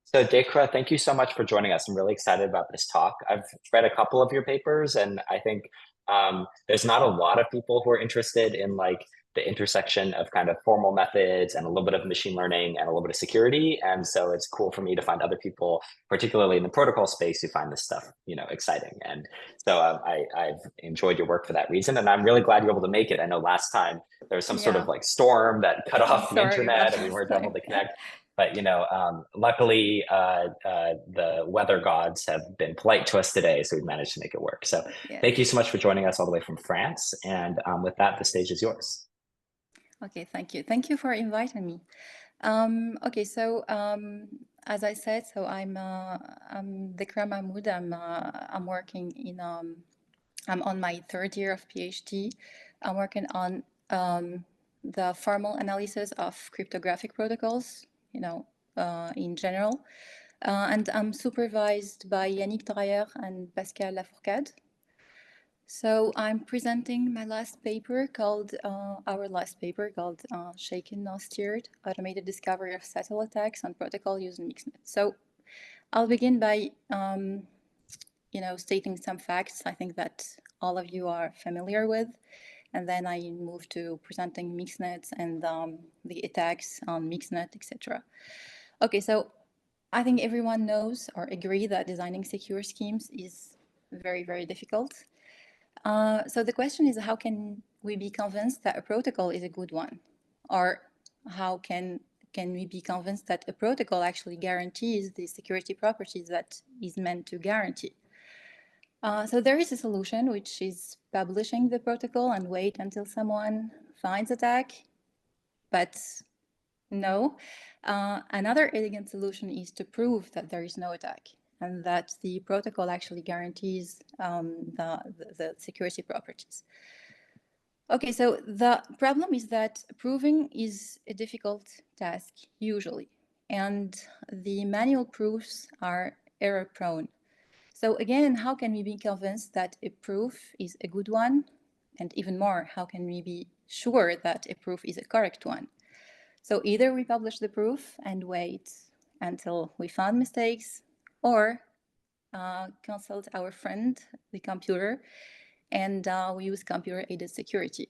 So Dhekra, thank you so much for joining us. I'm really excited about this talk. I've read a couple of your papers, and I think there's not a lot of people who are interested in like the intersection of kind of formal methods and a little bit of machine learning and a little bit of security. And so it's cool for me to find other people, particularly in the protocol space, who find this stuff, exciting. And so I've enjoyed your work for that reason, and I'm really glad you're able to make it. I know last time there was some sort of like storm that cut off the internet, and we weren't able to connect. But luckily, the weather gods have been polite to us today, so we've managed to make it work. So thank you so much for joining us all the way from France. And with that, the stage is yours. Okay, thank you. Thank you for inviting me. Okay, so as I said, so I'm Dhekra Mahmoud. I'm working in I'm on my third year of PhD. I'm working on the formal analysis of cryptographic protocols, in general. And I'm supervised by Jannik Dreier and Pascal Lafoucade. So I'm presenting my last paper called, our last paper called Shaken Not Steered, Automated Discovery of Subtle Attacks on Protocol Using Mixnet. So I'll begin by, stating some facts I think that all of you are familiar with. And then I move to presenting mixnets and the attacks on mixnet, etc. Okay, so I think everyone knows or agree that designing secure schemes is very, very difficult. So the question is, how can we be convinced that a protocol is a good one? Or how can we be convinced that a protocol actually guarantees the security properties that is meant to guarantee? So there is a solution, which is publishing the protocol and wait until someone finds attack. But no, another elegant solution is to prove that there is no attack and that the protocol actually guarantees the security properties. Okay, so the problem is that proving is a difficult task, usually, and the manual proofs are error-prone. So again, how can we be convinced that a proof is a good one? And even more, how can we be sure that a proof is a correct one? So either we publish the proof and wait until we found mistakes, or consult our friend, the computer, and we use computer-aided security.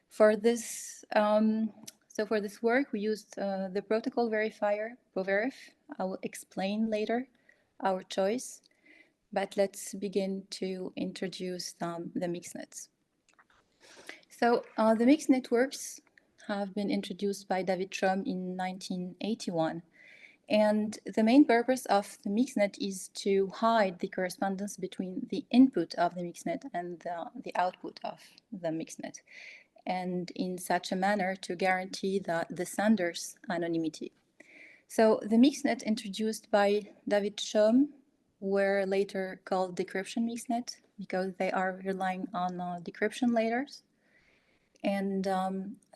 For this, for this work, we used the protocol verifier, ProVerif. I will explain later our choice. But let's begin to introduce the mixed nets. So the mixed networks have been introduced by David Shum in 1981. And the main purpose of the mixnet is to hide the correspondence between the input of the mixnet and the output of the mixnet, and in such a manner to guarantee the sender's anonymity. So the mixnet introduced by David Shum were later called decryption mixnet because they are relying on decryption layers. And I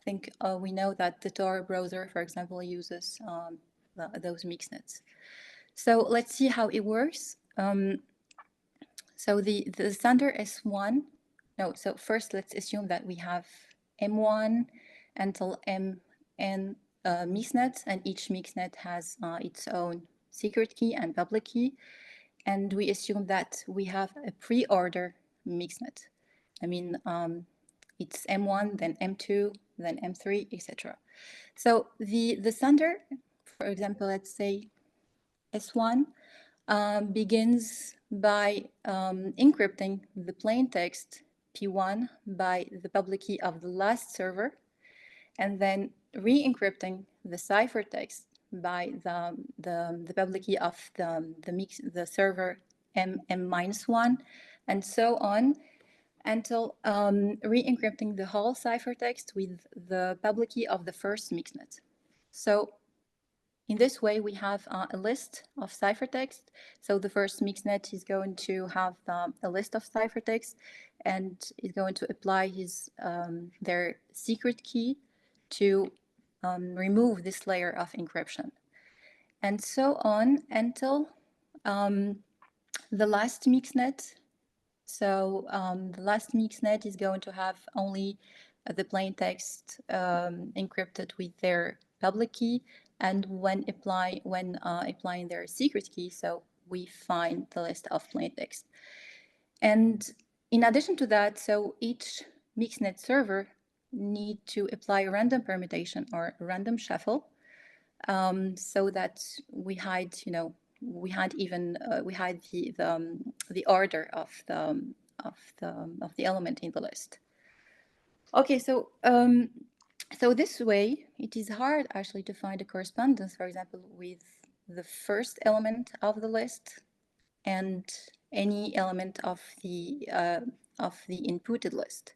think we know that the Tor browser, for example, uses those mixnets. So let's see how it works. So the sender S1, so first let's assume that we have M1 until Mn mixnets, and each mixnet has its own secret key and public key. And we assume that we have a pre-order mixnet. I mean, it's M1, then M2, then M3, etc. So the sender, for example, let's say S1, begins by encrypting the plain text P1 by the public key of the last server, and then re-encrypting the ciphertext by the public key of the server M-1, and so on, until re-encrypting the whole ciphertext with the public key of the first mixnet. So in this way, we have a list of ciphertext. So the first mixnet is going to have a list of ciphertext and is going to apply their secret key to remove this layer of encryption. And so on until the last mixnet. So the last mixnet is going to have only the plain text encrypted with their public key, And when applying their secret key, so we find the list of plain text. And in addition to that, so each mixnet server need to apply a random permutation or random shuffle, so that we hide, we hide the order of the element in the list. Okay, so so this way it is hard actually to find a correspondence, for example, with the first element of the list and any element of the inputted list.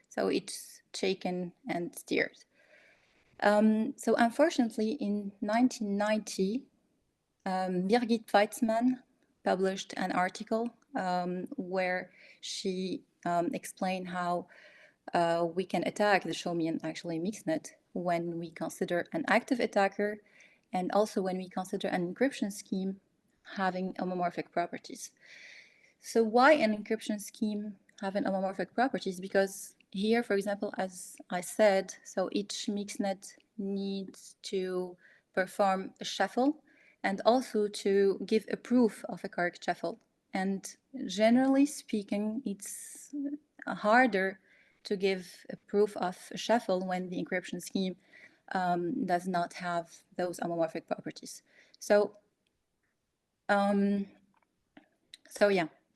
So it's taken and steered. So unfortunately, in 1990, Birgit Weitzman published an article where she explained how we can attack the Chaumian actually mixnet when we consider an active attacker and also when we consider an encryption scheme having homomorphic properties. So why an encryption scheme having homomorphic properties? Because here, for example, as I said, so each mixnet needs to perform a shuffle and also to give a proof of a correct shuffle. And generally speaking, it's harder to give a proof of a shuffle when the encryption scheme does not have those homomorphic properties. So, yeah.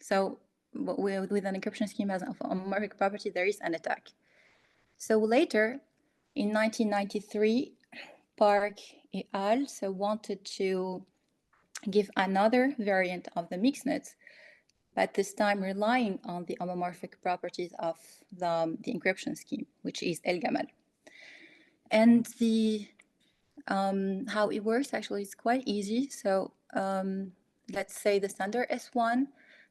So with an encryption scheme as a homomorphic property, there is an attack. So later, in 1993, Park et al. So wanted to give another variant of the mixnets, but this time relying on the homomorphic properties of the encryption scheme, which is El-Gamal. And how it works actually is quite easy. So let's say the sender S1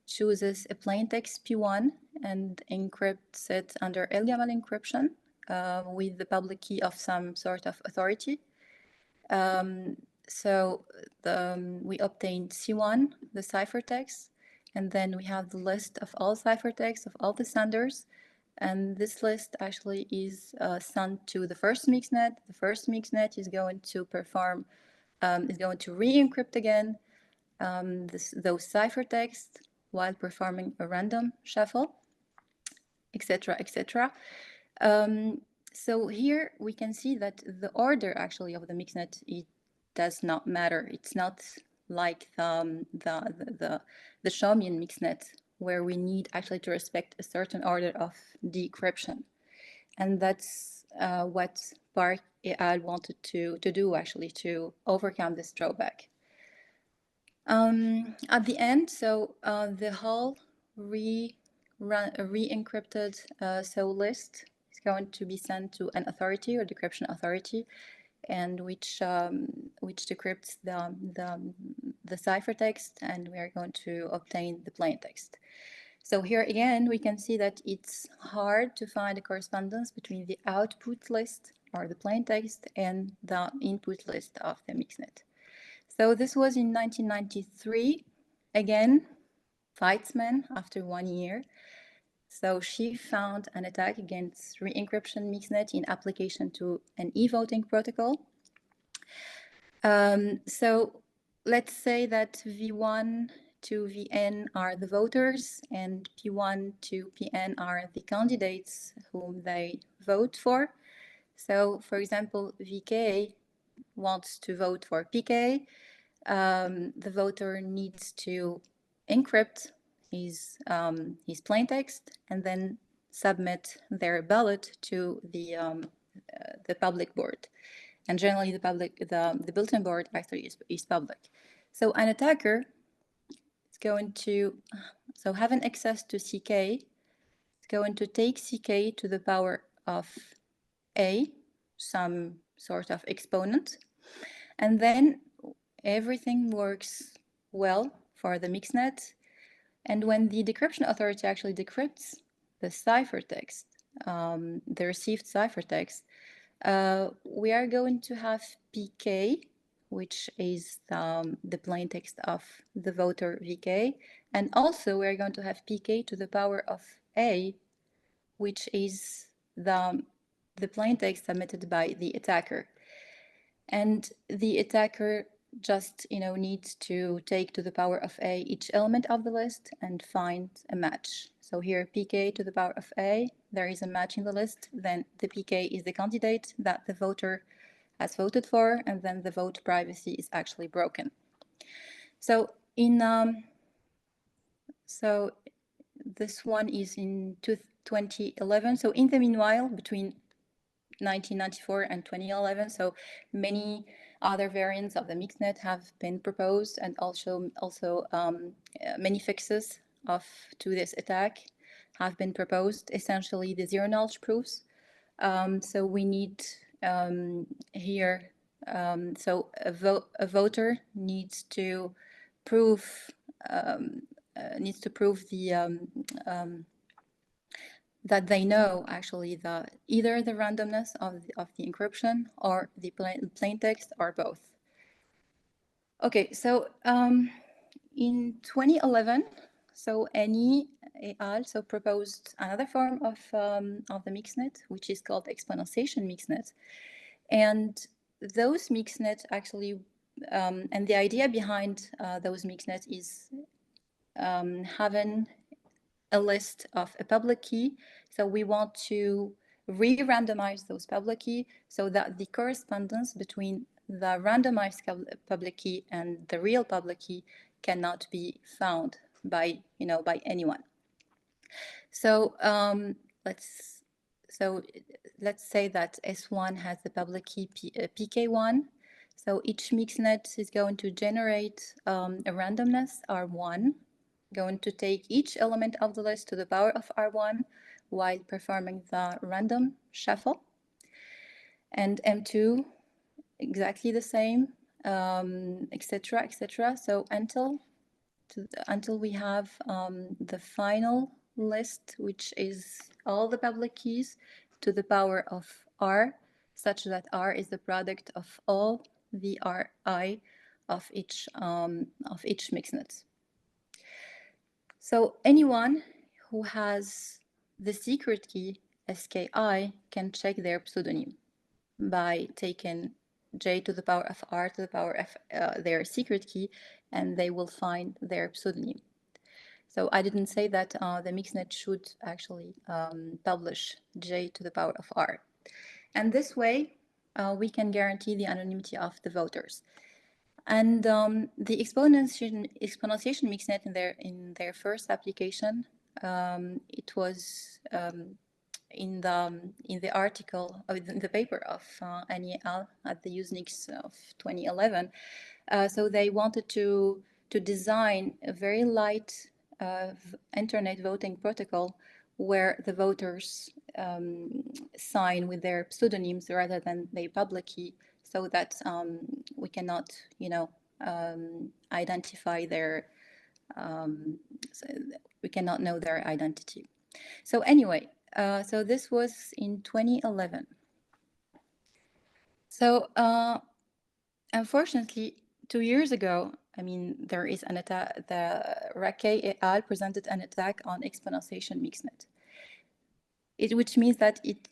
chooses a plaintext P1 and encrypts it under El-Gamal encryption with the public key of some sort of authority. So we obtain C1, the ciphertext, and then we have the list of all ciphertexts of all the senders. And this list actually is sent to the first mixnet. The first mixnet is going to perform, is going to re-encrypt again those ciphertexts while performing a random shuffle, etc., etc. So here we can see that the order actually of the mixnet, it does not matter. It's not like the Chaumian mixnet where we need actually to respect a certain order of decryption. And that's what Park et al. Wanted to do actually to overcome this drawback. At the end, so the whole re-encrypted so list is going to be sent to an authority or decryption authority, and which decrypts the ciphertext, and we are going to obtain the plaintext. So here again, we can see that it's hard to find a correspondence between the output list or the plaintext and the input list of the mixnet. So this was in 1993. Again, Weitzman, after 1 year. So she found an attack against re-encryption mixnet in application to an e-voting protocol. So let's say that V1 to Vn are the voters and P1 to Pn are the candidates whom they vote for. So for example, Vk wants to vote for Pk. The voter needs to encrypt his plaintext and then submit their ballot to the public board. And generally, the bulletin board actually is public. So an attacker is going to having access to CK is going to take CK to the power of A, some sort of exponent, and then everything works well for the mixnet. And when the decryption authority actually decrypts the ciphertext, the received ciphertext, we are going to have PK, which is the plaintext of the voter VK. And also we're going to have PK to the power of A, which is the plaintext submitted by the attacker. And the attacker just, needs to take to the power of A each element of the list and find a match. So here, pk to the power of A, there is a match in the list, then the pk is the candidate that the voter has voted for, and then the vote privacy is actually broken. So so this one is in 2011. So in the meanwhile, between 1994 and 2011, so many other variants of the mixnet have been proposed, and also many fixes to this attack have been proposed, essentially the zero knowledge proofs. So we need here, so a voter needs to prove that they know actually either the randomness of the encryption or the plain text or both. Okay, so in 2011, so Annie et al. So proposed another form of the mixnet, which is called exponentiation mixnet, and those mixnet actually, and the idea behind those mixnet is having a list of a public key. So we want to re-randomize those public key so that the correspondence between the randomized public key and the real public key cannot be found by anyone. So let's say that S1 has the public key PK1. So each mixnet is going to generate a randomness R1, going to take each element of the list to the power of R1 while performing the random shuffle. And M2, exactly the same, etc., etc. So until we have the final list, which is all the public keys to the power of R, such that R is the product of all the Ri of each mixnet. So anyone who has the secret key SKI can check their pseudonym by taking J to the power of R to the power of their secret key, and they will find their pseudonym. So I didn't say that the mixnet should actually publish J to the power of R. And this way, we can guarantee the anonymity of the voters. And the exponentiation mixnet in their first application, it was in the article, in the paper of Annie et al. At the USENIX of 2011. So they wanted to design a very light internet voting protocol where the voters sign with their pseudonyms rather than their public key, so that we cannot, identify their, so we cannot know their identity. So anyway, so this was in 2011. So unfortunately, 2 years ago, I mean, there is an attack. The Raquet et al. Presented an attack on exponentiation mixnet. Which means that it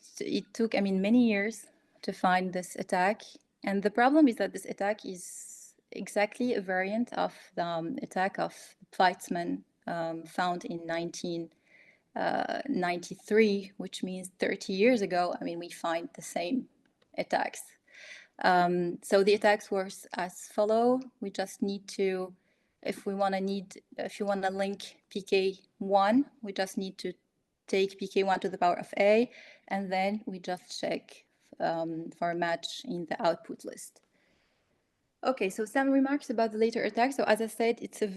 took, I mean, many years to find this attack. And the problem is that this attack is exactly a variant of the attack of Pleitzman found in 1993, which means 30 years ago. I mean, we find the same attacks. So the attacks were as follow. We just need to, if you want to link PK1, we just need to take PK1 to the power of A, and then we just check for a match in the output list. Okay, so some remarks about the later attack. So as I said, it's a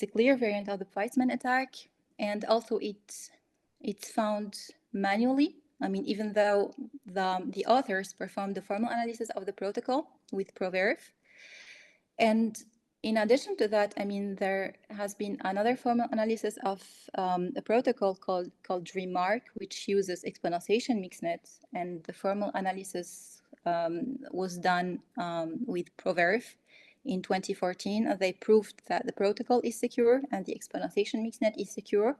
clear variant of the Pleitzman attack, and also it's found manually. I mean, even though the authors performed the formal analysis of the protocol with ProVerif. And in addition to that, I mean, there has been another formal analysis of a protocol called Dreier, which uses exponentiation mixnet, and the formal analysis was done with ProVerif in 2014. They proved that the protocol is secure and the exponentiation mixnet is secure.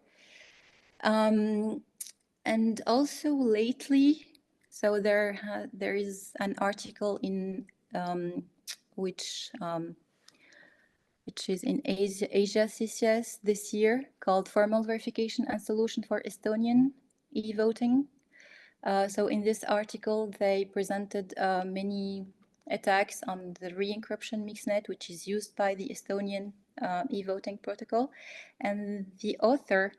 And also lately, so there is an article in which is in Asia CCS this year, called Formal Verification and Solution for Estonian e-voting. So in this article, they presented many attacks on the re-encryption mixnet, which is used by the Estonian e-voting protocol. And the author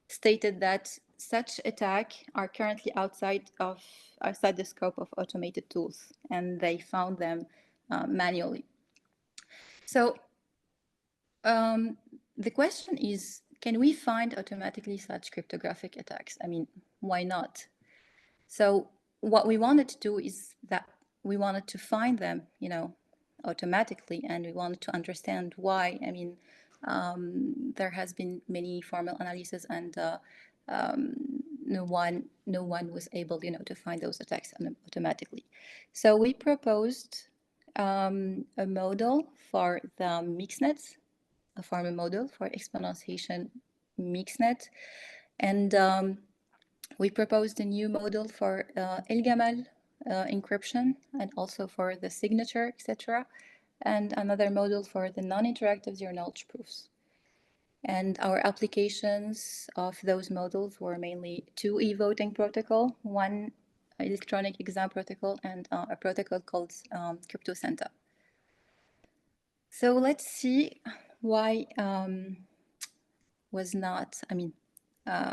stated that such attacks are currently outside the scope of automated tools, and they found them manually. So the question is, can we find automatically such cryptographic attacks? I mean, why not? So what we wanted to do is that we wanted to find them, automatically, and we wanted to understand why. I mean, there has been many formal analysis, and no one was able, to find those attacks automatically. So we proposed a model for the mixnets, a formal model for exponentiation mixnet, and we proposed a new model for El-Gamal encryption, and also for the signature, etc., and another model for the non-interactive zero-knowledge proofs. And our applications of those models were mainly two e-voting protocol, one electronic exam protocol, and a protocol called CryptoCenta. So let's see why was not,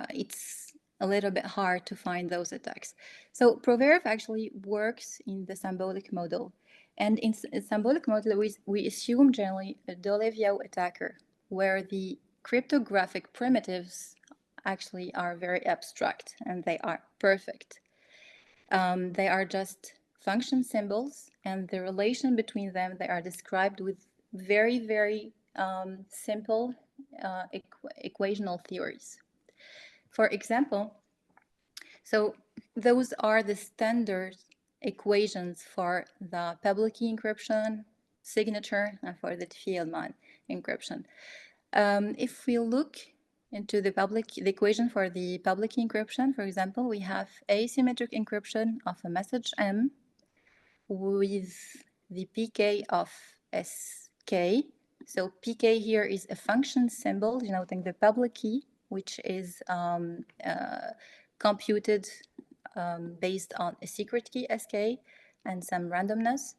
it's a little bit hard to find those attacks. So ProVerif actually works in the symbolic model. And in symbolic model, we assume generally a Dolev-Yao attacker, where the cryptographic primitives actually are very abstract and they are perfect. They are just function symbols, and the relation between them, they are described with very, very simple equational theories. For example, so those are the standard equations for the public key encryption, signature, and for the Thielmann encryption. If we look into the equation for the public key encryption, for example, we have asymmetric encryption of a message M with the pk of sk. So pk here is a function symbol denoting the public key, which is computed based on a secret key sk and some randomness.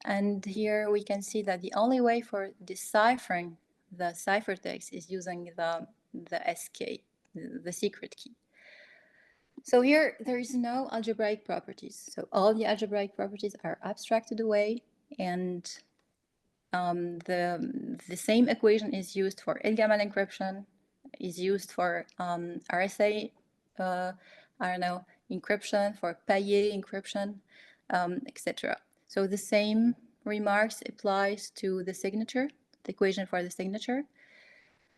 And here we can see that the only way for deciphering the ciphertext is using the sk, the secret key. So here there is no algebraic properties. So all the algebraic properties are abstracted away, and the same equation is used for El-Gamal encryption, is used for RSA, encryption, for Payet encryption, etc. So the same remarks applies to the signature, the equation for the signature.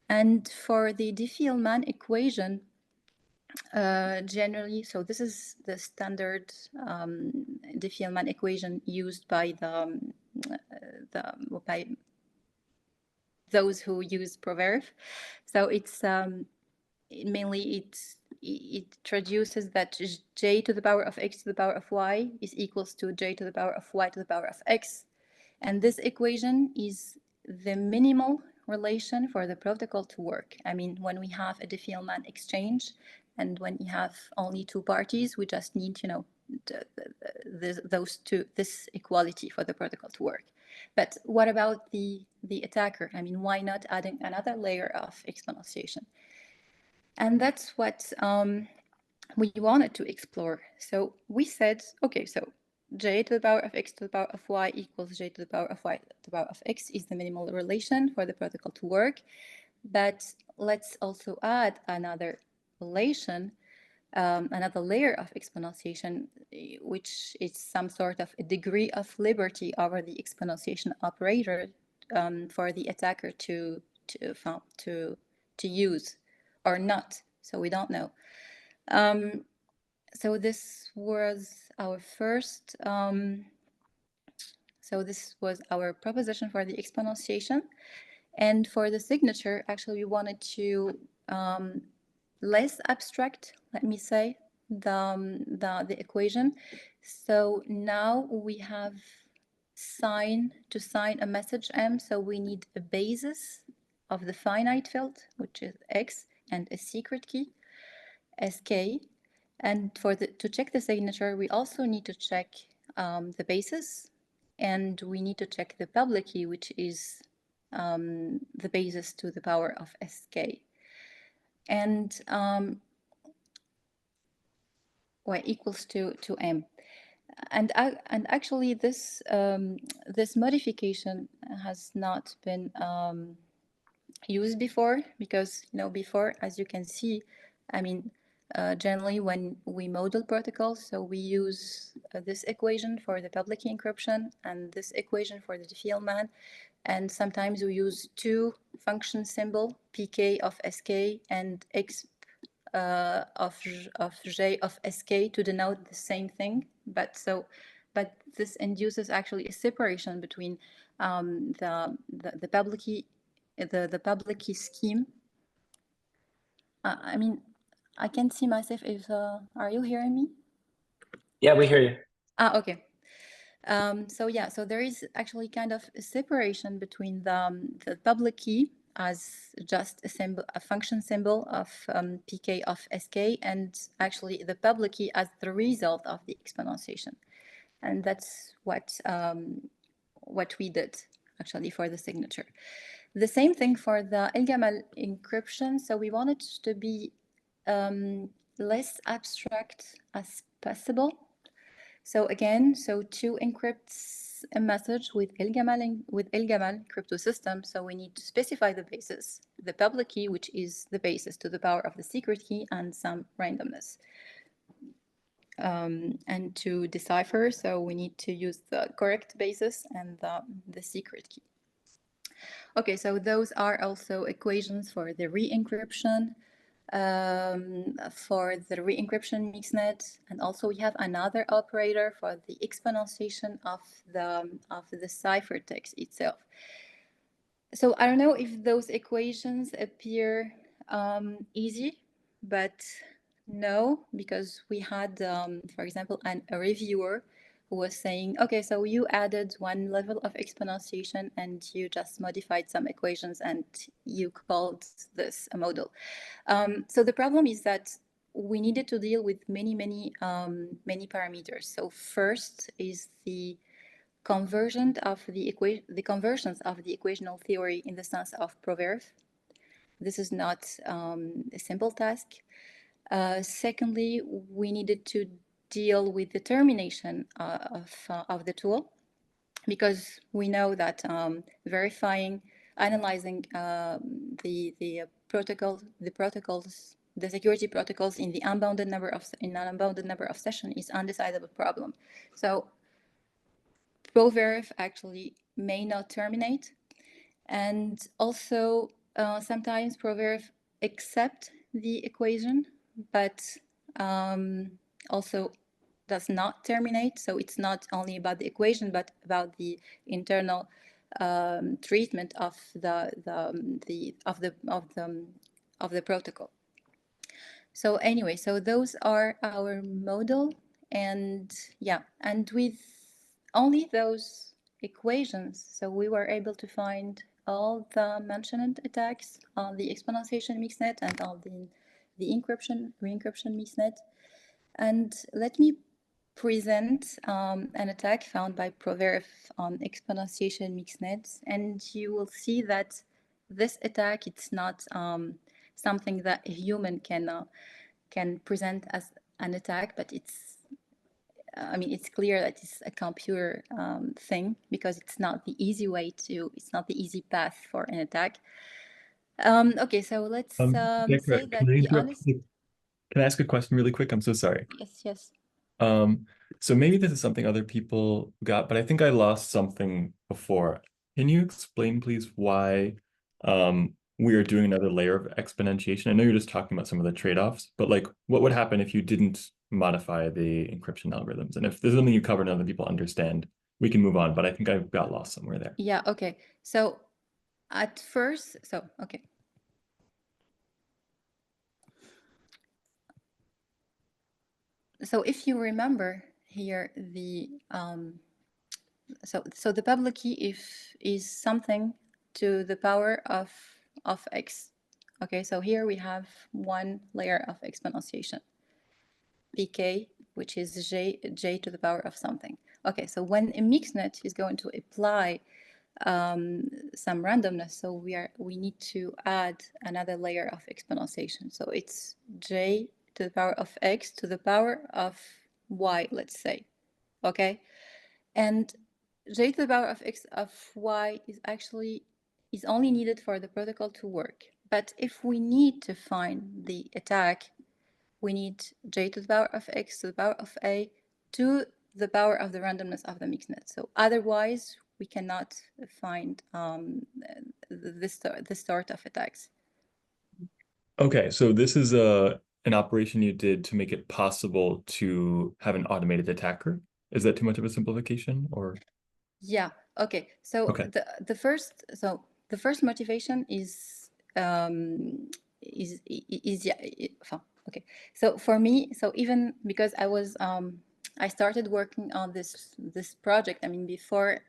And for the Diffie-Hellman equation, generally, so this is the standard Diffie-Hellman equation used by by those who use ProVerif. So it's mainly it traduces that j to the power of x to the power of y is equals to j to the power of y to the power of x, and this equation is the minimal relation for the protocol to work. I mean, when we have a Diffie-Hellman exchange, and when you have only two parties, we just need, this equality for the protocol to work. But what about the attacker? I mean, why not adding another layer of exponentiation? And that's what we wanted to explore. So we said, okay, so j to the power of x to the power of y equals j to the power of y to the power of x is the minimal relation for the protocol to work. But let's also add another relation, another layer of exponentiation, which is some sort of a degree of liberty over the exponentiation operator for the attacker to use or not. So we don't know. So this was our first. So this was our proposition for the exponentiation. And for the signature, actually, we wanted to less abstract, let me say, the equation. So now we have sign a message M, so we need a basis of the finite field, which is X, and a secret key, SK. And to check the signature, we also need to check the basis, and we need to check the public key, which is the basis to the power of SK. And equals to M. And actually, this this modification has not been used before, because before, as you can see, I mean, generally when we model protocols, so we use this equation for the public key encryption and this equation for the Diffie-Hellman, and sometimes we use two function symbol, pk of sk and x of j of sk, to denote the same thing. But this induces actually a separation between the public key, the public key scheme. I mean, I can't see myself. If are you hearing me? Yeah, we hear you. Okay. So yeah, so there is actually kind of a separation between the public key as just a symbol, a function symbol of pk of sk, and actually the public key as the result of the exponentiation. And that's what we did actually for the signature. The same thing for the El-Gamal encryption. So we wanted to be less abstract as possible. So again, to encrypt a message with El-Gamal crypto system, so we need to specify the basis, the public key, which is the basis to the power of the secret key, and some randomness. And to decipher, so we need to use the correct basis and the secret key. Okay, so those are also equations for the re-encryption. For the re-encryption mixnet, and also we have another operator for the exponentiation of the ciphertext itself. So I don't know if those equations appear easy, but no, because we had, for example, a reviewer who was saying, okay, so you added one level of exponentiation and you just modified some equations and you called this a model. So the problem is that we needed to deal with many parameters. So first is the conversion of the conversions of the equational theory in the sense of ProVerif. This is not a simple task. Secondly, we needed to deal with the termination of the tool, because we know that analyzing the security protocols in an unbounded number of sessions is undecidable problem. So ProVerif actually may not terminate, and also sometimes ProVerif accept the equation, but also does not terminate. So it's not only about the equation, but about the internal treatment of the protocol. So anyway, so those are our model, and yeah, and with only those equations, so we were able to find all the mentioned attacks on the exponentiation mixnet and all the re-encryption mixnet. And let me present an attack found by ProVerif on exponentiation mixnets, and you will see that this attack, it's not something that a human can present as an attack, but it's it's clear that it's a computer thing, because it's not the easy path for an attack. Okay, so let's say that the honest. Can I ask a question really quick? I'm so sorry. Yes. So maybe this is something other people got, but I think I lost something before. Can you explain, please, why we are doing another layer of exponentiation? I know you're just talking about some of the trade-offs, but like, what would happen if you didn't modify the encryption algorithms? And if there's something you covered and other people understand, we can move on, but I think I got lost somewhere there. Yeah, okay. So at first, okay. So if you remember here, so the public key is something to the power of x. Okay, so here we have one layer of exponentiation, pk, which is j to the power of something. Okay, so when a mixnet is going to apply some randomness, so we need to add another layer of exponentiation. So it's j to the power of x to the power of y, let's say. Okay, and j to the power of x of y is only needed for the protocol to work. But if we need to find the attack, we need j to the power of x to the power of a to the power of the randomness of the mixnet. So otherwise, we cannot find this sort of attacks. Okay, so this is an operation you did to make it possible to have an automated attacker. Is that too much of a simplification, or? Yeah. Okay. So Okay. the first motivation is yeah. Okay. So for me, so even because I started working on this project. I mean, before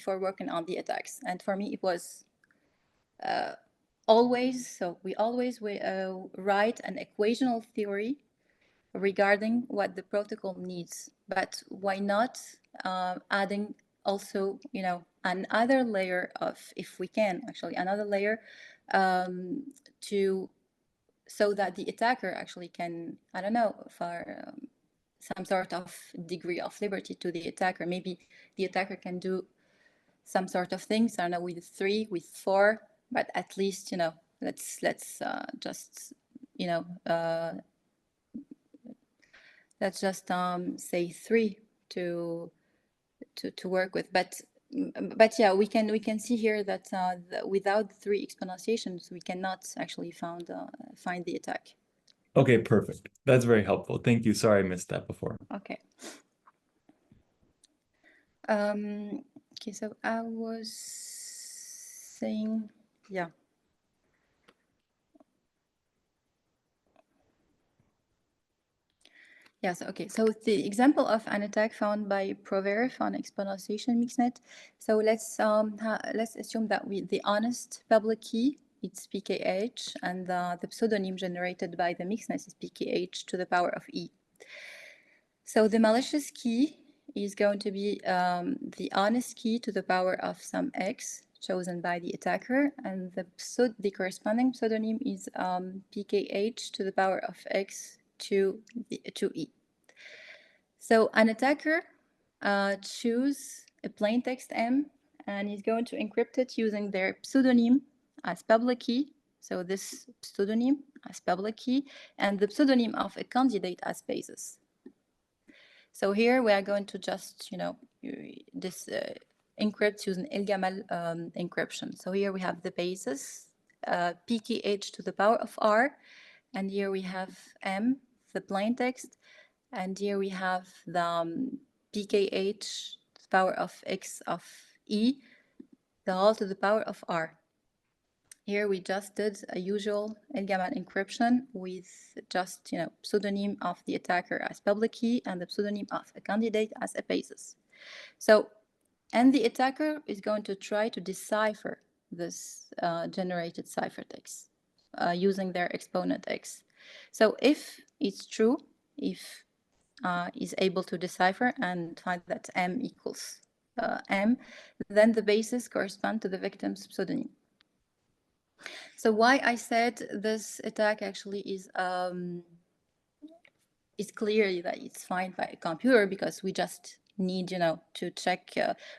working on the attacks, and for me it was always, so we always write an equational theory regarding what the protocol needs, but why not adding also, you know, another layer of, if we can actually, another layer to, so that the attacker actually can, I don't know, for some sort of degree of liberty to the attacker. Maybe the attacker can do some sort of things, I don't know, with 3, with 4, but at least, you know, let's just, you know, let's just say 3 to work with. But yeah, we can see here that without 3 exponentiations, we cannot actually find the attack. Okay, perfect. That's very helpful. Thank you. Sorry I missed that before. Okay. Okay, so I was saying, yeah. Yes, okay. So the example of an attack found by ProVerif on exponentiation mixnet. So let's assume that the honest public key, it's pkh, and the pseudonym generated by the mixnet is pkh to the power of e. So the malicious key is going to be the honest key to the power of some x chosen by the attacker, and the corresponding pseudonym is pkh to the power of x to e. So an attacker choose a plain text M and is going to encrypt it using their pseudonym as public key. So this pseudonym as public key and the pseudonym of a candidate as basis. So here we are going to just, you know, this encrypt using El-Gamal encryption. So here we have the basis, pkh to the power of r, and here we have M, the plain text, and here we have the pkh to the power of x of e, the whole to the power of r. Here we just did a usual El-Gamal encryption with just, you know, pseudonym of the attacker as public key and the pseudonym of a candidate as a basis. So, and the attacker is going to try to decipher this generated ciphertext using their exponent x. So if it's true, if is able to decipher and find that M equals M, then the basis corresponds to the victim's pseudonym. So why I said this attack actually is clearly that it's found by a computer, because we just need, you know, to check,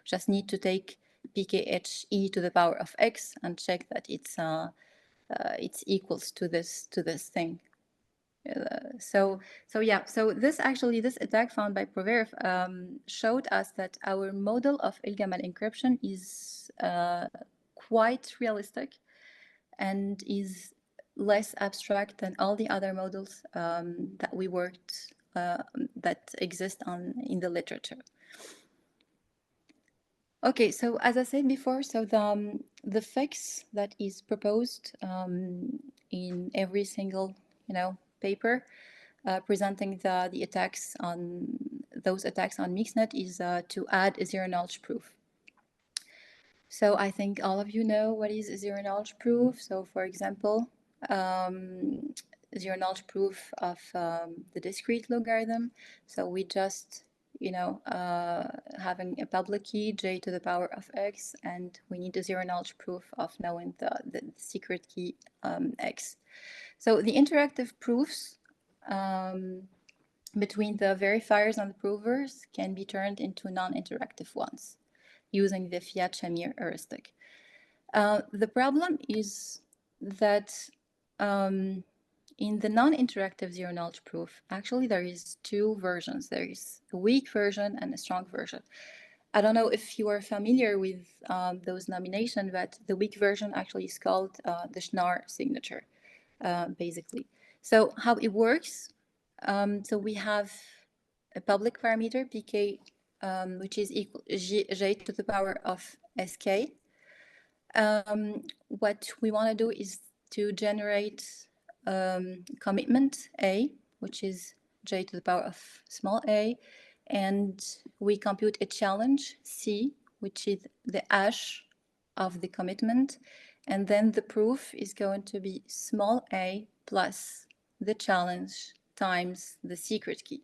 just need to take pkhe to the power of x and check that it's equals to this thing. So this attack found by ProVerif showed us that our model of El-Gamal encryption is quite realistic and is less abstract than all the other models that we worked that exist in the literature. Okay, so as I said before, so the fix that is proposed in every single, you know, paper presenting the attacks on those attacks on mixnet is to add a zero-knowledge proof. So I think all of you know what is a zero-knowledge proof. So for example, zero-knowledge proof of the discrete logarithm. So we just, having a public key, j to the power of x, and we need a zero-knowledge proof of knowing the secret key x. So the interactive proofs between the verifiers and the provers can be turned into non-interactive ones using the Fiat-Shamir heuristic. The problem is that in the non-interactive zero-knowledge proof, actually there is two versions. There is a weak version and a strong version. I don't know if you are familiar with those nominations, but the weak version actually is called the Schnar signature, basically. So how it works, so we have a public parameter, pk, which is equal j to the power of sk. What we want to do is to generate commitment A, which is j to the power of small a, and we compute a challenge C, which is the hash of the commitment, and then the proof is going to be small a plus the challenge times the secret key.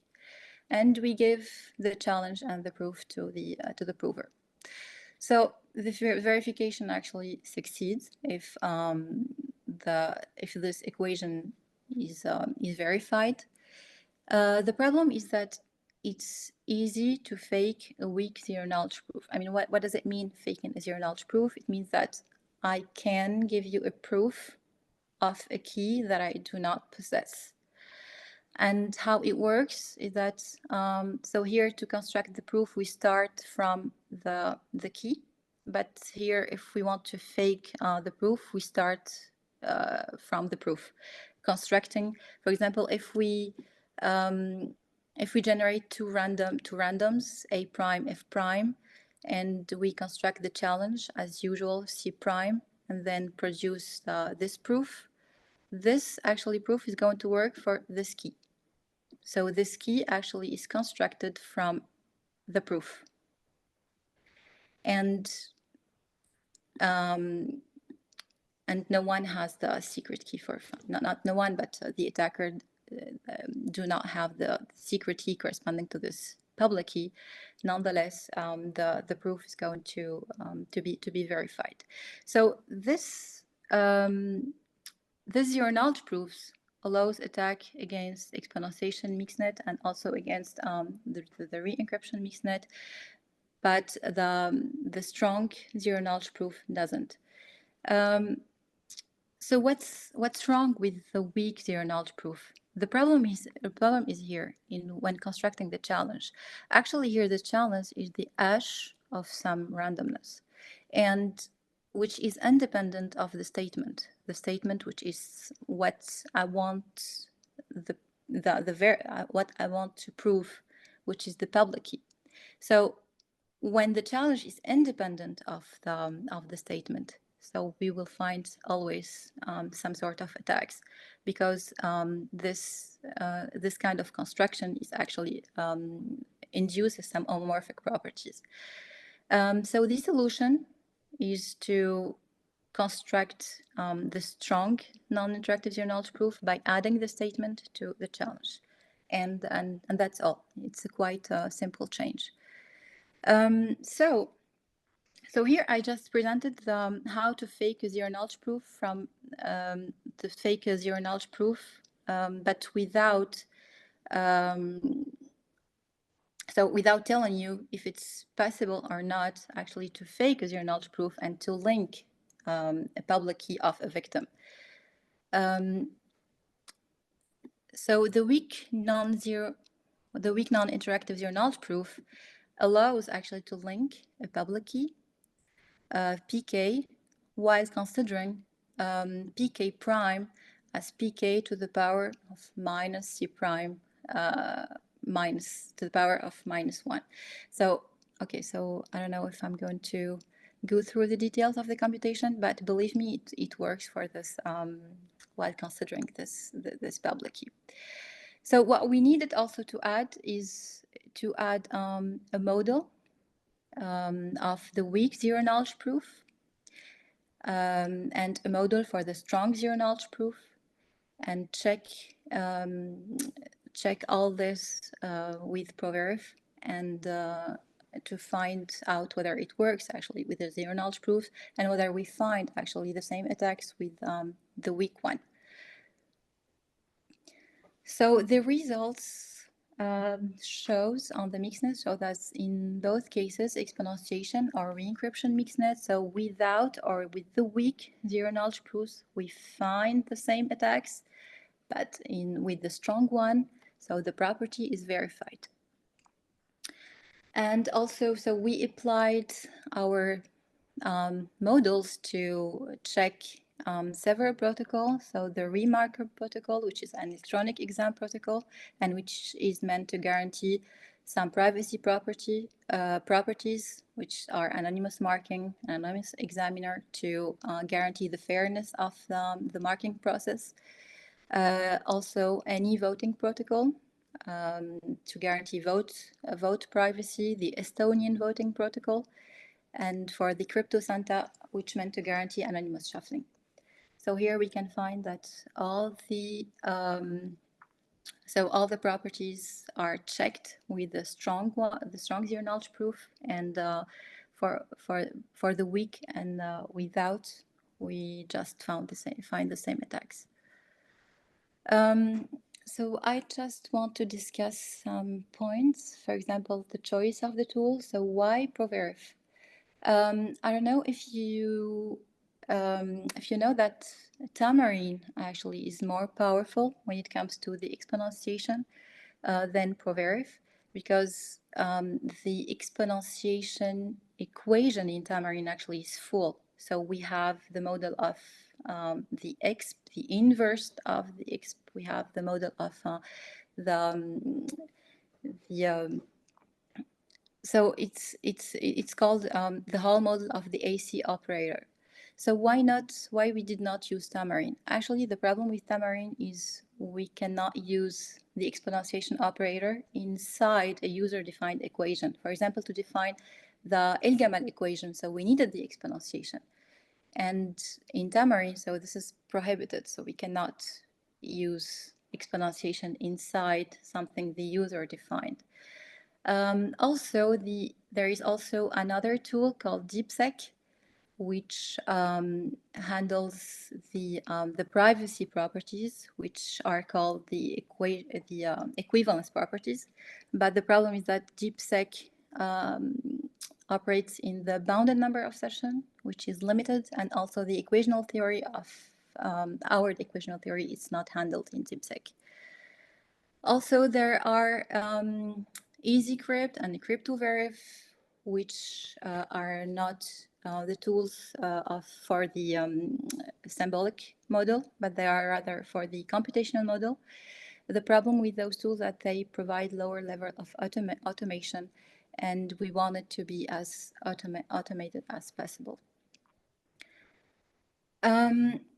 And we give the challenge and the proof to the prover. So the verification actually succeeds if this equation is verified. The problem is that it's easy to fake a weak zero-knowledge proof. I mean, what does it mean, faking a zero-knowledge proof? It means that I can give you a proof of a key that I do not possess. And how it works is that, so here to construct the proof, we start from the key. But here, if we want to fake the proof, we start from the proof. Constructing, for example, if we generate two randoms, A prime, F prime, and we construct the challenge as usual, C prime, and then produce this proof, this actually proof is going to work for this key. So this key actually is constructed from the proof. And no one has the secret key for fun. Not no one, but the attacker do not have the secret key corresponding to this public key. Nonetheless, the proof is going to be verified. So this zero-knowledge proofs allows attack against exponentiation mixnet and also against the re-encryption mixnet, but the strong zero-knowledge proof doesn't. So what's wrong with the weak zero-knowledge proof? The problem is here when constructing the challenge. Actually, here the challenge is the hash of some randomness, and which is independent of the statement. The statement, which is what I want what I want to prove, which is the public key. So when the challenge is independent of the statement, so we will find always some sort of attacks, because this kind of construction is actually induces some homomorphic properties. So the solution is to construct the strong non-interactive zero-knowledge proof by adding the statement to the challenge, and that's all. It's a quite simple change. So here I just presented how to fake a zero-knowledge proof from the fake a zero-knowledge proof, but without without telling you if it's possible or not actually to fake a zero-knowledge proof and to link a public key of a victim. So the weak non-interactive zero-knowledge proof allows actually to link a public key, pk, while considering pk prime as pk to the power of minus c prime minus to the power of -1. So, okay, so I don't know if I'm going to go through the details of the computation, but believe me, it works for this while considering this public key. So what we needed also to add is to add a model of the weak zero knowledge proof and a model for the strong zero knowledge proof, and check all this with ProVerif and to find out whether it works actually with the zero knowledge proof and whether we find actually the same attacks with the weak one. So the results shows on the mixnet show that in both cases exponentiation or re-encryption mixnet, so without or with the weak zero knowledge proofs we find the same attacks, but with the strong one, so the property is verified. And also, so we applied our models to check several protocols. So the remarker protocol, which is an electronic exam protocol, and which is meant to guarantee some privacy properties, which are anonymous marking, anonymous examiner, to guarantee the fairness of the marking process. Also, any voting protocol to guarantee vote privacy, the Estonian voting protocol, and for the crypto Santa, which meant to guarantee anonymous shuffling. So here we can find that all the properties are checked with the strong zero knowledge proof, and for the weak and without, we just find the same attacks. So I just want to discuss some points. For example, the choice of the tool. So why ProVerif? I don't know if you know that Tamarin actually is more powerful when it comes to the exponentiation than ProVerif, because the exponentiation equation in Tamarin actually is full. So we have the model of the inverse of the exp. We have the model of so it's called the Hall model of the AC operator. So why we did not use Tamarin? Actually, the problem with Tamarin is we cannot use the exponentiation operator inside a user-defined equation. For example, to define the El-Gamal equation, so we needed the exponentiation. And in Tamarin, so this is prohibited, so we cannot use exponentiation inside something the user defined. Also, there is also another tool called DeepSec, which handles the privacy properties, which are called the equivalence properties. But the problem is that DeepSec operates in the bounded number of sessions, which is limited, and also the equational theory of our equational theory is not handled in DeepSec. Also, there are EasyCrypt and CryptoVerif, which are not the tools for the symbolic model, but they are rather for the computational model. The problem with those tools is that they provide lower level of automation, and we want it to be as automated as possible.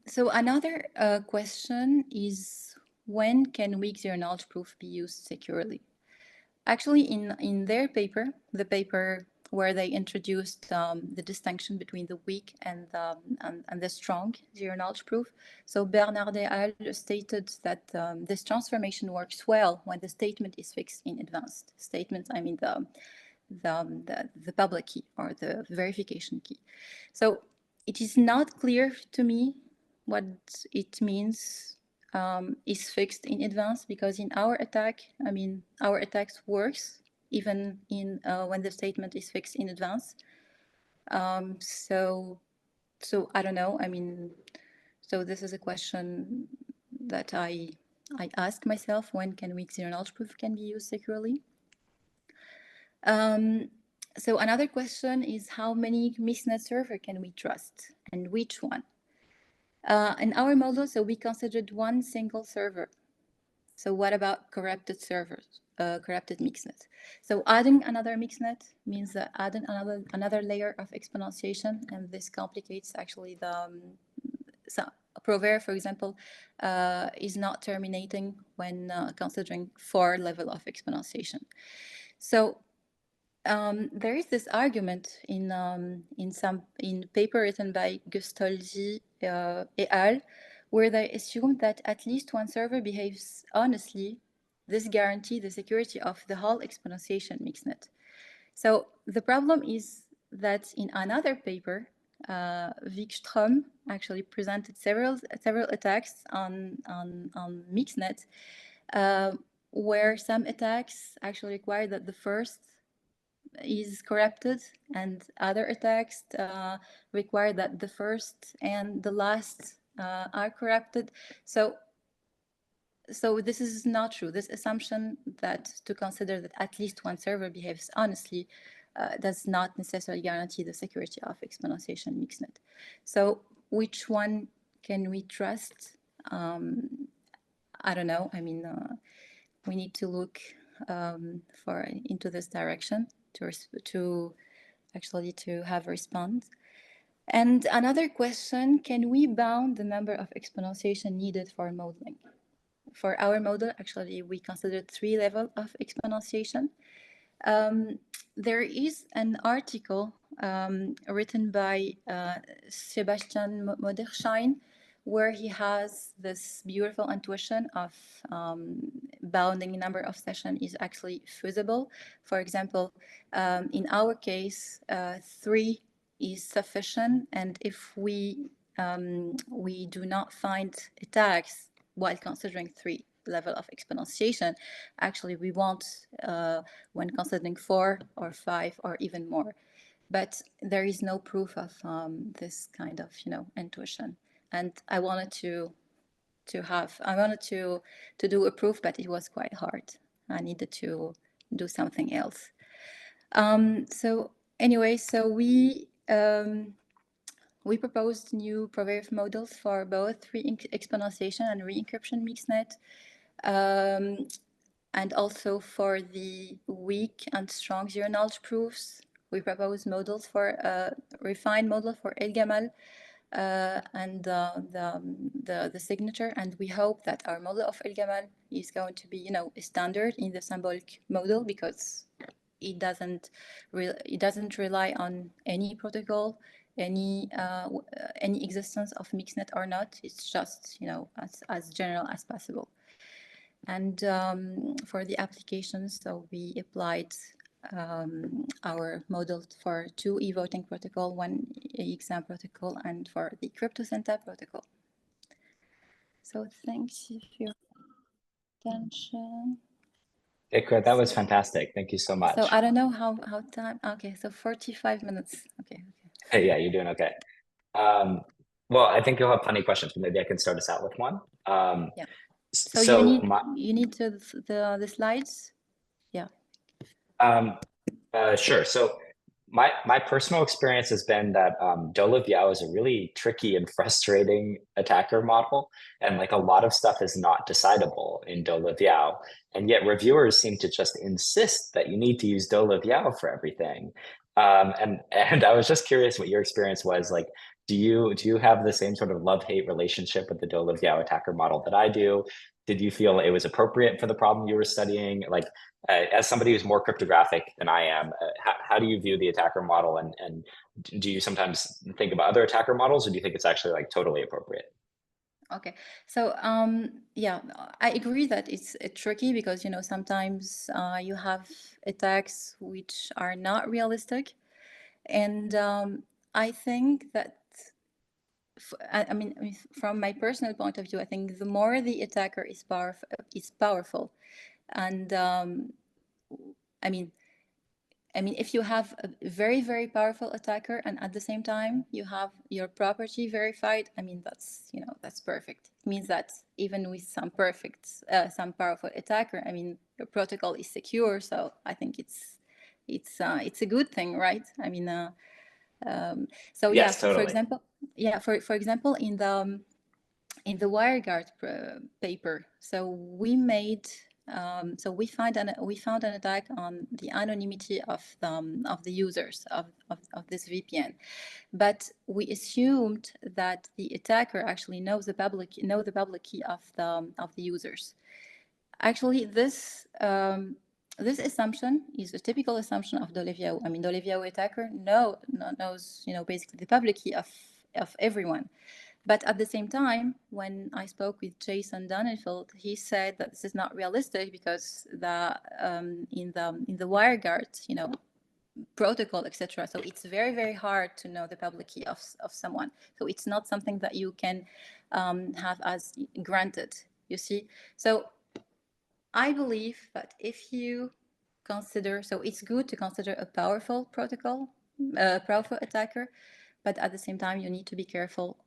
So another question is, when can weak zero knowledge proof be used securely? Actually, in their paper, the paper where they introduced the distinction between the weak and the strong zero knowledge proof, so Bernard et al. Stated that this transformation works well when the statement is fixed in advance. Statements, I mean the public key or the verification key. So it is not clear to me what it means is fixed in advance, because in our attack, I mean, our attacks works even in when the statement is fixed in advance. So I don't know. I mean, so this is a question that I ask myself: when can weak zero knowledge proof can be used securely? So another question is, how many mixnet server can we trust, and which one? In our model, so we considered one single server. So what about corrupted servers, corrupted mixnet? So adding another mixnet means adding another layer of exponentiation, and this complicates actually the so ProVerif, for example, is not terminating when considering 4 level of exponentiation. So there is this argument in paper written by Gustolzi et al., where they assume that at least one server behaves honestly. This guarantees the security of the whole exponentiation mixnet. So the problem is that in another paper, Wikström actually presented several attacks on mixnet, where some attacks actually require that the first is corrupted, and other attacks require that the first and the last are corrupted. So this is not true. This assumption that to consider that at least one server behaves honestly does not necessarily guarantee the security of exponentiation mixnet. So which one can we trust? I don't know. I mean, we need to look into this direction to actually to have a response. And another question, can we bound the number of exponentiation needed for modeling? For our model, actually, we considered 3 levels of exponentiation. There is an article written by Sebastian Moderschein, where he has this beautiful intuition of bounding a number of sessions is actually feasible. For example, in our case, 3 is sufficient, and if we do not find attacks while considering 3 level of exponentiation, actually we want when considering 4 or 5 or even more. But there is no proof of this kind of intuition, and I wanted to do a proof, but it was quite hard. I needed to do something else. So anyway, so we proposed new ProVerif models for both exponentiation and re-encryption mixnet, and also for the weak and strong zero-knowledge proofs. We proposed models for refined model for El Gamal and the signature, and we hope that our model of El Gamal is going to be a standard in the symbolic model, because it doesn't rely on any protocol, any existence of mixnet or not. It's just as general as possible. And for the applications, so we applied our model for 2 e-voting protocol, 1 exam protocol, and for the CryptoSyntax protocol. So thanks for your attention. Dhekra, that was fantastic. Thank you so much. So I don't know how time. Okay, so 45 minutes. Okay. Hey, yeah, you're doing okay. Well, I think you'll have plenty of questions, but maybe I can start us out with one. Yeah. So you need the slides. Yeah. Sure. So my personal experience has been that Dolev-Yao is a really tricky and frustrating attacker model, and like a lot of stuff is not decidable in Dolev-Yao, and yet reviewers seem to just insist that you need to use Dolev-Yao for everything. And I was just curious what your experience was like. Do you have the same sort of love-hate relationship with the Dolev-Yao attacker model that I do? Did you feel it was appropriate for the problem you were studying? Like, as somebody who's more cryptographic than I am, how do you view the attacker model, and do you sometimes think about other attacker models, or do you think it's actually like totally appropriate? Okay, so yeah, I agree that it's tricky, because sometimes you have attacks which are not realistic, and I think that I mean, from my personal point of view, I think the more the attacker is powerful, and I mean, if you have a very, very powerful attacker, and at the same time you have your property verified, I mean, that's that's perfect. It means that even with some powerful attacker, I mean, your protocol is secure. So I think it's a good thing, right? I mean, so yes, yeah, totally. for example, for example, in the WireGuard paper, so we made. So we found an attack on the anonymity of the users of this VPN, but we assumed that the attacker actually knows the public key of the users. Actually, this this assumption is a typical assumption of Dolev-Yao. I mean, Dolev-Yao attacker knows, basically the public key of everyone. But at the same time, when I spoke with Jason Donenfeld, he said that this is not realistic because in the WireGuard, protocol, etc. So it's very, very hard to know the public key of someone. So it's not something that you can have as granted, you see. So I believe that if you consider, so it's good to consider a powerful protocol, a powerful attacker, but at the same time, you need to be careful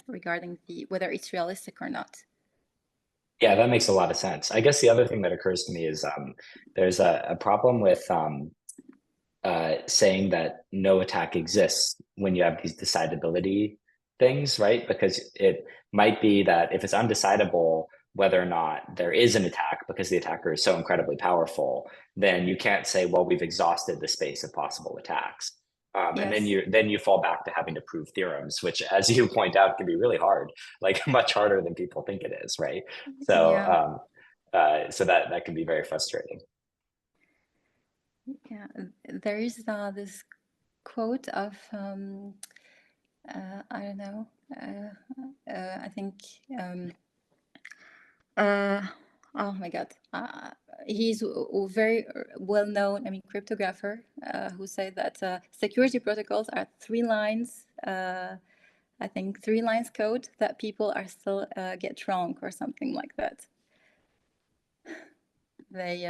regarding whether it's realistic or not. Yeah, that makes a lot of sense. I guess the other thing that occurs to me is there's a problem with saying that no attack exists when you have these decidability things, right? Because it might be that if it's undecidable whether or not there is an attack because the attacker is so incredibly powerful, then you can't say, well, we've exhausted the space of possible attacks. And then you fall back to having to prove theorems, which, as you point out, can be really hard, like much harder than people think it is, right? So, so that can be very frustrating. Yeah, there is this quote of I don't know. I think. Oh my God. He's a very well-known, cryptographer who said that security protocols are 3 lines. I think 3 lines code that people are still get wrong or something like that. They,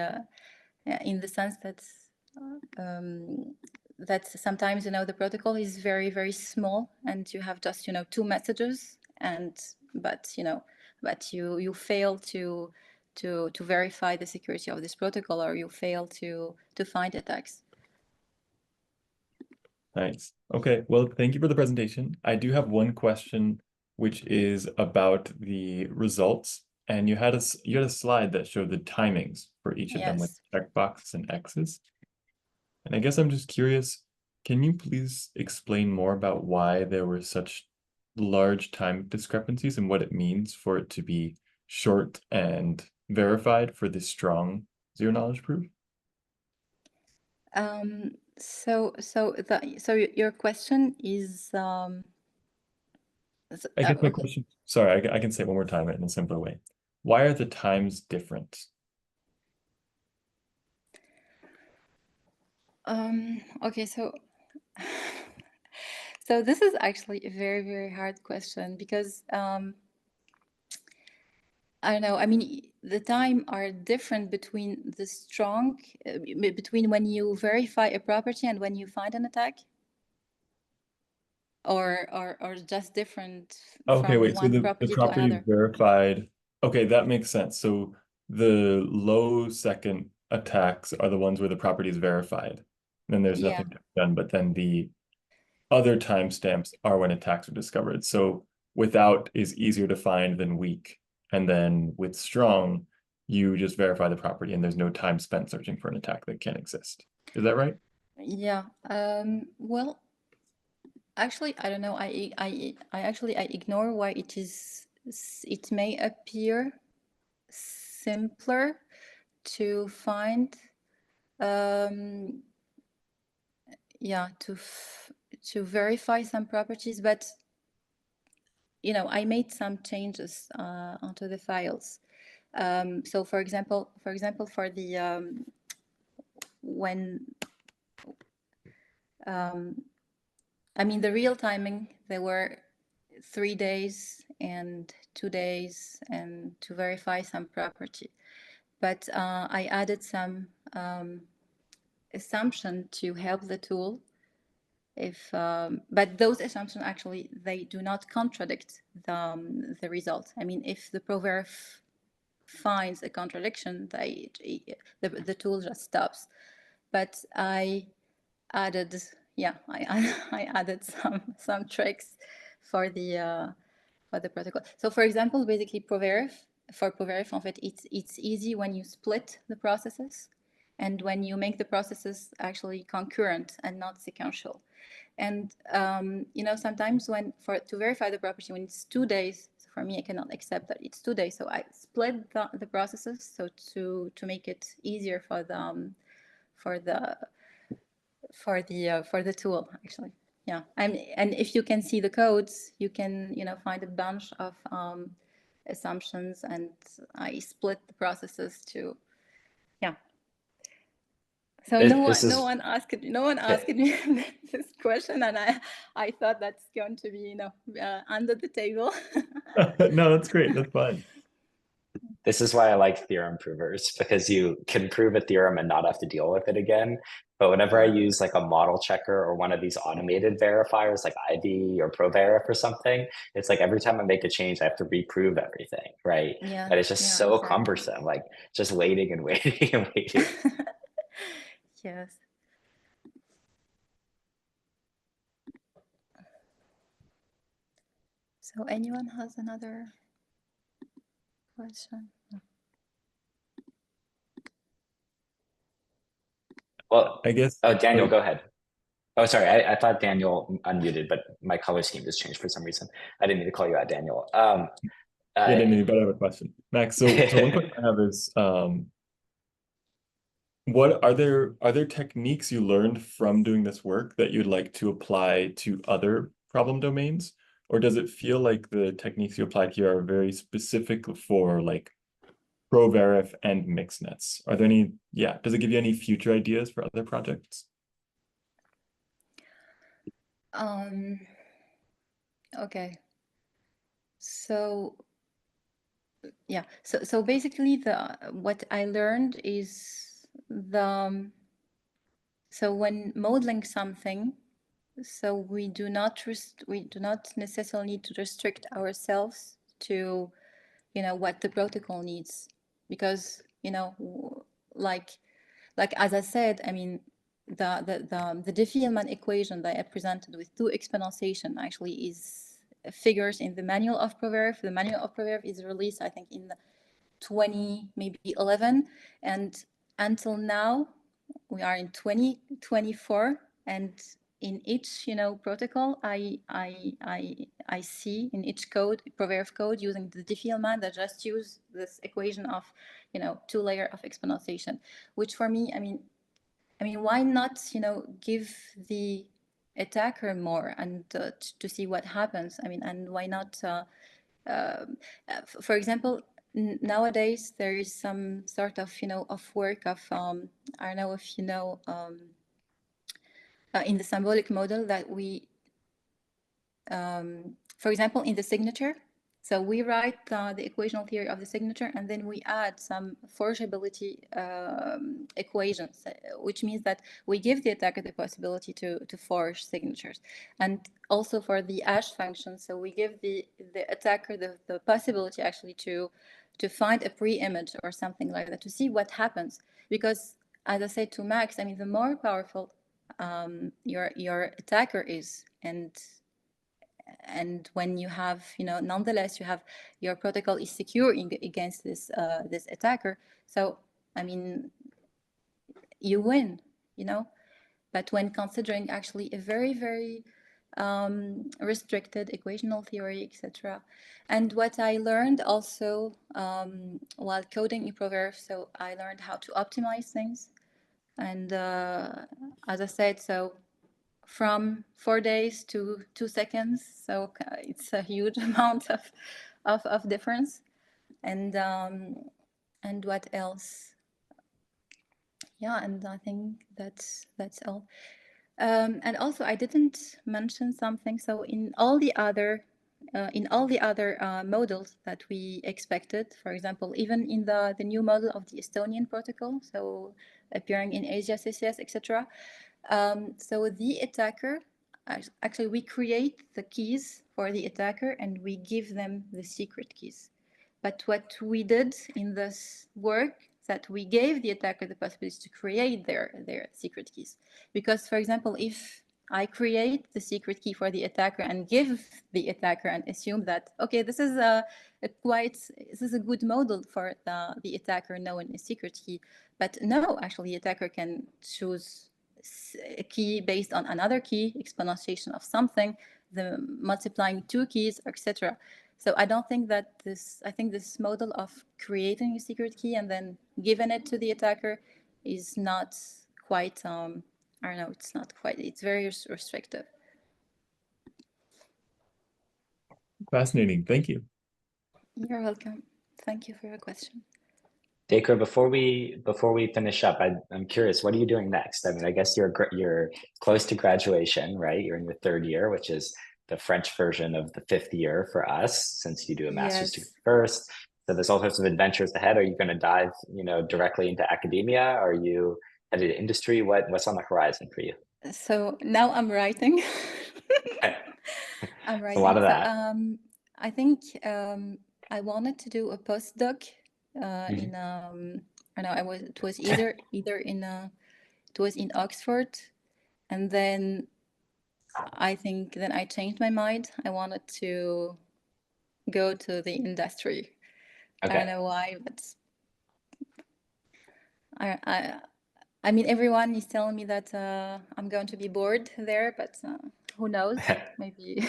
in the sense that sometimes the protocol is very, very small and you have just 2 messages but you fail to verify the security of this protocol, or you fail to find attacks. Nice. Okay, well, thank you for the presentation. I do have one question, which is about the results. And you had a slide that showed the timings for each of them with checkboxes and X's. And I guess I'm just curious, can you please explain more about why there were such large time discrepancies and what it means for it to be short and verified for the strong zero knowledge proof? So your question is I guess my question, sorry, I can say it one more time in a simpler way. Why are the times different? Okay, so this is actually a very, very hard question because I don't know. I mean, the time are different between the strong, between when you verify a property and when you find an attack, or just different from one property to another. Verified. Okay, that makes sense. So the low second attacks are the ones where the property is verified. Then there's nothing done, but then the other timestamps are when attacks are discovered. So without is easier to find than weak. And then with strong, you just verify the property and there's no time spent searching for an attack that can exist. Is that right? Yeah. Well, actually, I don't know. I ignore why it may appear simpler to find to verify some properties, but I made some changes onto the files. So for example, for the when I mean the real timing, there were 3 days and 2 days and to verify some property, but I added some assumption to help the tool. But those assumptions actually they do not contradict the result. I mean, if the ProVerif finds a contradiction, the tool just stops. But I added, I added some tricks for the protocol. So for example, basically ProVerif, en fait, it's easy when you split the processes and when you make the processes actually concurrent and not sequential. And sometimes to verify the property, when it's 2 days, so for me, I cannot accept that it's 2 days. So I split the processes so to make it easier for the for the tool actually. Yeah, and if you can see the codes, you can find a bunch of assumptions, and I split the processes to yeah. So no one asked me this question, and I thought that's going to be under the table. No, that's great. That's fine. This is why I like theorem provers, because you can prove a theorem and not have to deal with it again. But whenever I use like a model checker or one of these automated verifiers like IB or ProVerif or something, it's like every time I make a change, I have to reprove everything, right? Yeah, and it's just so exactly. cumbersome, like just waiting and waiting and waiting. Yes. So anyone has another question? Well, I guess. oh, Daniel, go ahead. Oh, sorry. I thought Daniel unmuted, but my color scheme just changed for some reason. I didn't mean to call you out, Daniel. Yeah, Daniel, you better have a question. Max, so one question I have is, what are there techniques you learned from doing this work that you'd like to apply to other problem domains? Or does it feel like the techniques you applied here are very specific for like ProVerif and mixnets? Are there any, does it give you any future ideas for other projects? Okay. So yeah, so basically what I learned is so when modeling something, so we do not necessarily need to restrict ourselves to what the protocol needs, because like as I said, I mean the Diffie-Hellman equation that I presented with 2 exponentiation actually is figures in the manual of ProVerif. The manual of ProVerif is released, I think, in 2011, and until now we are in 2024, and in each protocol I see in each code, ProVerif code, using the Diffie-Hellman that just use this equation of 2 layer of exponentiation, which for me, I mean why not give the attacker more and to see what happens. I mean, and why not for example, nowadays there is some sort of of work of I don't know if in the symbolic model that we for example in the signature, so we write the equational theory of the signature, and then we add some forgeability equations, which means that we give the attacker the possibility to forge signatures. And also for the hash function, so we give the attacker the possibility actually to find a pre-image or something like that, to see what happens. Because as I said to Max, I mean, the more powerful your attacker is, and when you have nonetheless you have your protocol is secure against this this attacker, so I mean you win, but when considering actually a very restricted equational theory, etc. And what I learned also while coding in ProVerif, so I learned how to optimize things, and as I said, so from 4 days to 2 seconds. So it's a huge amount of difference. And what else? Yeah, and I think that's all. And also I didn't mention something. So in all the other models that we expected, for example, even in the new model of the Estonian protocol, so appearing in Asia, CCS, etc. So the attacker, actually we create the keys for the attacker and we give them the secret keys. But what we did in this work is that we gave the attacker the possibility to create their secret keys. Because, for example, if I create the secret key for the attacker and give the attacker and assume that, okay, this is a good model for the attacker knowing a secret key. But no, actually the attacker can choose a key based on another key, exponentiation of something, the multiplying 2 keys, etc. So I don't think that I think this model of creating a secret key and then giving it to the attacker is not quite, I don't know, it's not quite, it's very restrictive. Fascinating. Thank you. You're welcome. Thank you for your question. Dhekra, before we finish up, I'm curious, what are you doing next? I mean, I guess you're close to graduation, right? You're in your third year, which is the French version of the fifth year for us, since you do a master's degree first. So there's all sorts of adventures ahead. Are you going to dive, directly into academia? Are you headed to industry? What's on the horizon for you? So now I'm writing. I'm writing. A lot of that. So, I think I wanted to do a postdoc in I don't know, it was either in it was in Oxford, and then I think then I changed my mind. I wanted to go to the industry. Okay. I don't know why, but I mean, everyone is telling me that I'm going to be bored there, but who knows? Maybe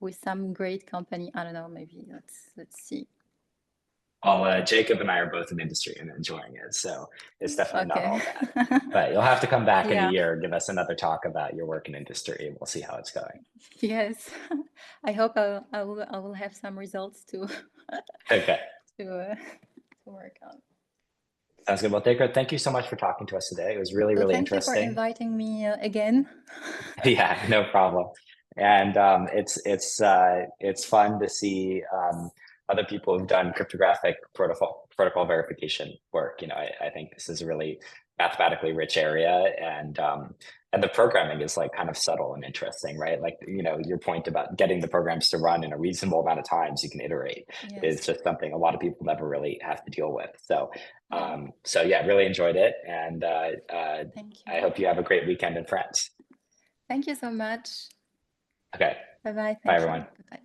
with some great company. I don't know. Maybe let's see. Well, Jacob and I are both in industry and enjoying it, so it's definitely not all bad. But you'll have to come back in a year, give us another talk about your work in industry, and we'll see how it's going. Yes, I hope I will have some results to okay to work on. Sounds good. Well, Dhekra, thank you so much for talking to us today. It was really interesting. Thank you for inviting me again. Yeah, no problem. And it's fun to see other people who've done cryptographic protocol verification work. I think this is a really mathematically rich area, and the programming is like kind of subtle and interesting, right? Like, your point about getting the programs to run in a reasonable amount of times you can iterate is just something a lot of people never really have to deal with. So yeah, really enjoyed it, and thank you. I hope you have a great weekend in France. Thank you so much. Okay. Bye-bye. Bye, everyone. Bye.